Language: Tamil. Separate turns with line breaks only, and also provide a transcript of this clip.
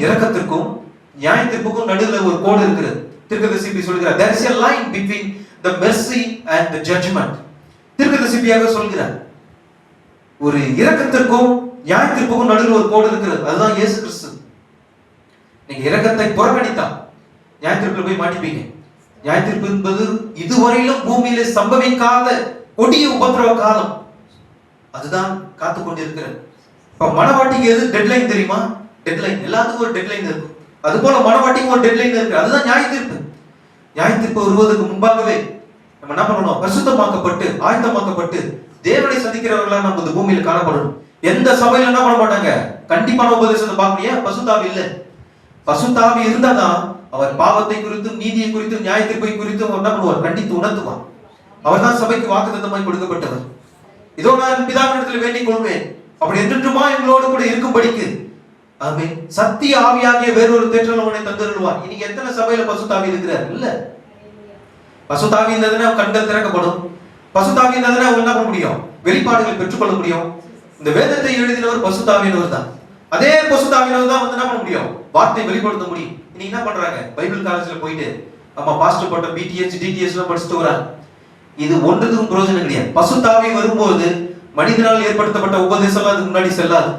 இரக்கத்திற்கும் நியாய தீர்ப்புக்கும் நடுவுல ஒரு கோடு இருக்கிறது. தீர்க்கதரிசி இப்படி சொல்கிறார், there is a line between the mercy and the judgment. தீர்க்கதரிசியாக சொல்கிறார், ஒரு இரக்கத்திற்கும் நியாய தீர்ப்புக்கும் நடுவில் ஒரு கோடு இருக்கிறது. அதுதான் இயேசு கிறிஸ்து. நீங்க இரக்கத்தை புறக்கணித்தா நியாய தீர்ப்புல போய் மாட்டிப்பீங்க. நியாய தீர்ப்பு என்பது இதுவரையிலும் பூமியில சம்பவிக்காத கொடிய உபத்திரவ காலம். அதுதான் காத்து கொண்டிருக்கிறது. இப்ப மனவாட்டிக்கு எது டெட்லைன் தெரியுமா? டெட்லைன், எல்லாத்துக்கும் ஒரு டெட்லைன் இருக்கு. அது போல மனவாட்டிக்கு ஒரு டெட்லைன் இருக்கு. அதுதான் நியாய தீர்ப்பு. நியாய தீர்ப்பு வருவதற்கு முன்பாகவே நம்ம என்ன பண்ணணும்? பரிசுத்தமாக்கப்பட்டு ஆயத்தமாக்கப்பட்டு தேவனை சந்திக்கிறவர்களா நம்ம இந்த பூமியில காணப்படணும். எந்த சபையில என்ன பண்ண மாட்டாங்க? கண்டிப்பான உபதேசத்தை பார்க்கலையா? பசுத்தாவி இல்லை. பசுத்தாவி இருந்தாதான் அவர் பாவத்தை குறித்தும் நீதியை குறித்தும் நியாய தீர்ப்பை குறித்தும் என்ன பண்ணுவார்? கண்டித்து உணர்த்துவார். அவர் தான் சபைக்கு வாக்குத்தத்தமாய் கொடுக்கப்பட்டவர். இதோ நான் பிதாவினிடத்தில் வேண்டிக் கொள்வேன், அப்படி என்றுமா எங்களோடு கூட இருக்கும்படிக்கு ஆமென் சத்திய ஆவியாகிய வேறொரு தேற்றலவனை தந்தருள்வார். இன்னைக்கு எத்தனை சபையில பசுத்தாவி இருக்கிறார்? இல்ல. பசுத்தாவி இருந்ததுன்னா கண்கள் திறக்கப்படும். பசுத்தாவி இருந்ததுன்னா அவங்க என்ன பண்ண முடியும்? வெளிப்பாடுகளை பெற்றுக்கொள்ள முடியும். இந்த வேதத்தை எழுதினவர் பசுத்தாவியினவர் தான். அதே பசுத்தாவியினவர் தான் வந்து என்ன பண்ண முடியும்? வார்த்தை வெளிப்படுத்த முடியும். இன்னைக்கு என்ன பண்றாங்க? பைபிள் காலேஜ்ல போயிட்டு நம்ம பாஸ்டர் பட்டம் பிடிஎச் டிடிஎஸ் எல்லாம் படிச்சுட்டு வராங்க. இது ஒன்றுக்கும் பிரயோஜனம் கிடையாது. பசுத்தாவி வரும்போது மனிதனால் ஏற்படுத்தப்பட்ட உபதேசம் அதுக்கு முன்னாடி செல்லாது.